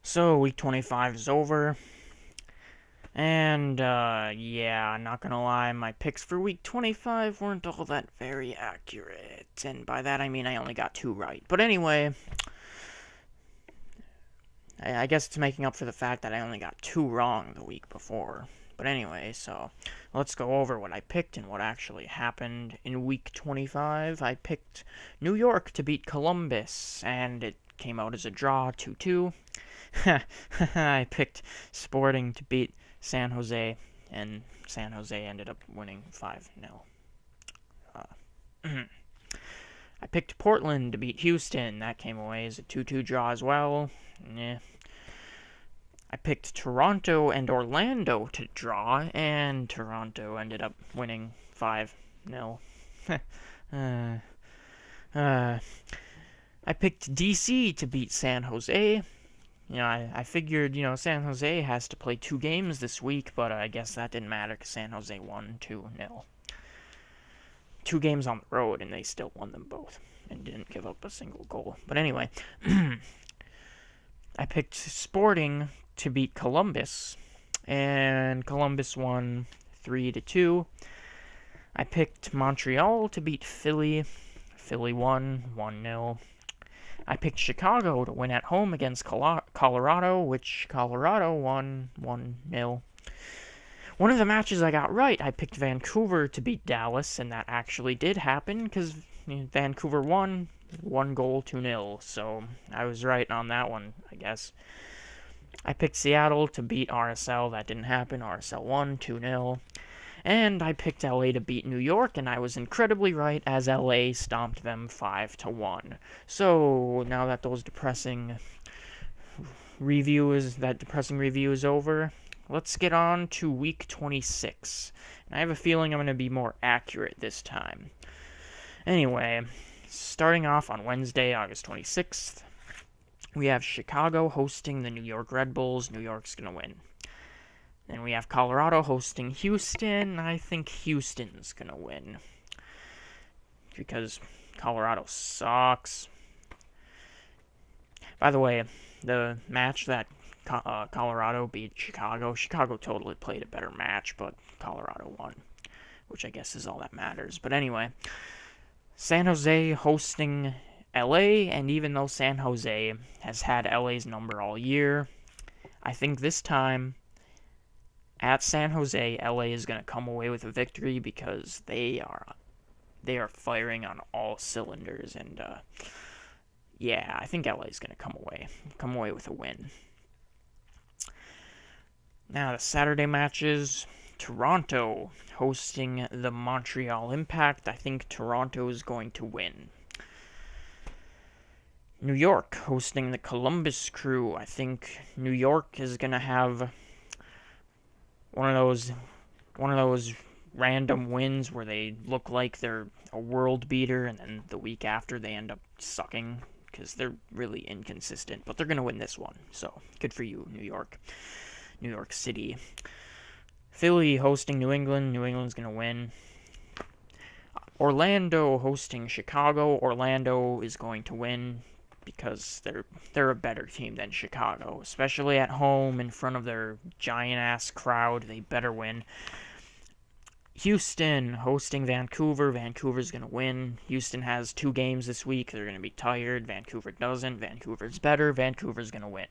So, week 25 is over, and, yeah, not gonna lie, my picks for week 25 weren't all that very accurate, and by that I mean I only got 2 right. But anyway, I guess it's making up for the fact that I only got 2 wrong the week before. But anyway, so let's go over what I picked and what actually happened in week 25. I picked New York to beat Columbus, and it came out as a draw, 2-2. I picked Sporting to beat San Jose, and San Jose ended up winning 5-0. I picked Portland to beat Houston. That came away as a 2-2 draw as well. Yeah. I picked Toronto and Orlando to draw, and Toronto ended up winning 5-0. uh, uh, I picked DC to beat San Jose. I figured, San Jose has to play 2 games this week, but I guess that didn't matter because San Jose won 2-0. 2 games on the road, and they still won them both and didn't give up a single goal. But anyway, I picked Sporting to beat Columbus, and Columbus won 3-2. I picked Montreal to beat Philly. Philly won 1-0. I picked Chicago to win at home against Colorado, which Colorado won 1-0. One of the matches I got right, I picked Vancouver to beat Dallas, and that actually did happen because Vancouver won 1-goal, 2-0. So I was right on that one, I guess. I picked Seattle to beat RSL. That didn't happen. RSL won 2-0. And I picked LA to beat New York, and I was incredibly right as LA stomped them 5-1. So now that depressing review is over, let's get on to week 26. And I have a feeling I'm going to be more accurate this time. Anyway, starting off on Wednesday, August 26th, we have Chicago hosting the New York Red Bulls. New York's going to win. Then we have Colorado hosting Houston. I think Houston's going to win because Colorado sucks. By the way, the match that Colorado beat Chicago totally played a better match, but Colorado won, which I guess is all that matters. But anyway, San Jose hosting LA, and even though San Jose has had LA's number all year, I think this time at San Jose, LA is going to come away with a victory because they are firing on all cylinders, and yeah, I think LA is going to come away with a win. Now the Saturday matches, Toronto hosting the Montreal Impact. I think Toronto is going to win. New York hosting the Columbus Crew. I think New York is going to have one of those random wins where they look like they're a world beater, and then the week after they end up sucking because they're really inconsistent. But they're going to win this one, so good for you, New York. New York City. Philly hosting New England. New England's going to win. Orlando hosting Chicago. Orlando is going to win because they're a better team than Chicago, especially at home in front of their giant-ass crowd. They better win. Houston hosting Vancouver. Vancouver's going to win. Houston has 2 games this week. They're going to be tired. Vancouver doesn't. Vancouver's better. Vancouver's going to win.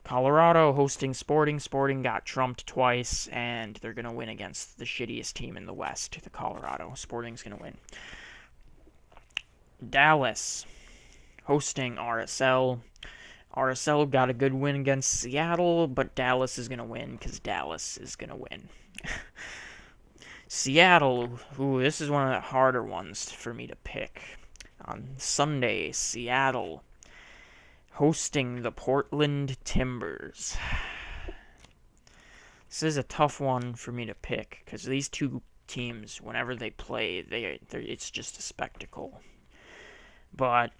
Colorado hosting Sporting. Sporting got trumped twice, and they're going to win against the shittiest team in the West, the Colorado. Sporting's going to win. Dallas hosting RSL. RSL got a good win against Seattle, but Dallas is going to win because Dallas is going to win. Seattle, this is one of the harder ones for me to pick. On Sunday, Seattle hosting the Portland Timbers. This is a tough one for me to pick because these two teams, whenever they play, it's just a spectacle. But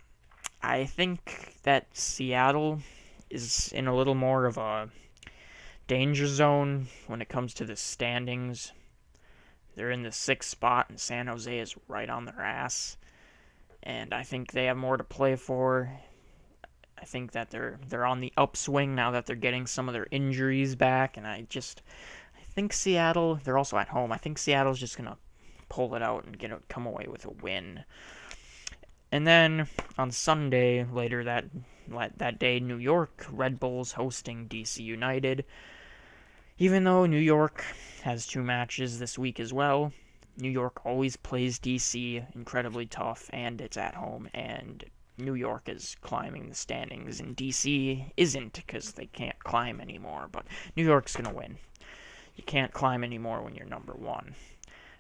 I think that Seattle is in a little more of a danger zone when it comes to the standings. They're in the 6th spot, and San Jose is right on their ass. And I think they have more to play for. I think that they're on the upswing now that they're getting some of their injuries back, and I think Seattle, they're also at home. I think Seattle's just gonna pull it out and come away with a win. And then on Sunday, later that day, New York Red Bulls hosting DC United. Even though New York has 2 matches this week as well, New York always plays DC incredibly tough, and it's at home, and New York is climbing the standings, and DC isn't because they can't climb anymore, but New York's going to win. You can't climb anymore when you're number 1.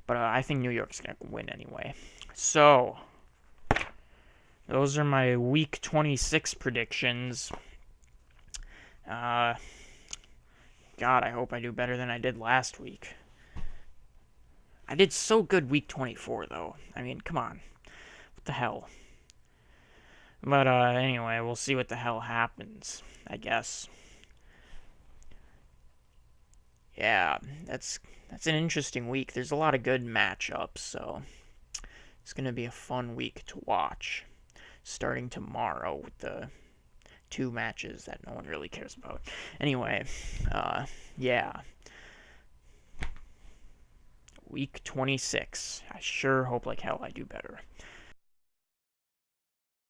But I think New York's going to win anyway. So, those are my Week 26 predictions. God, I hope I do better than I did last week. I did so good Week 24, though. I mean, come on. What the hell? But, anyway, we'll see what the hell happens, I guess. Yeah, that's an interesting week. There's a lot of good matchups, so it's going to be a fun week to watch. Starting tomorrow with the 2 matches that no one really cares about. Anyway, yeah. Week 26. I sure hope like hell I do better.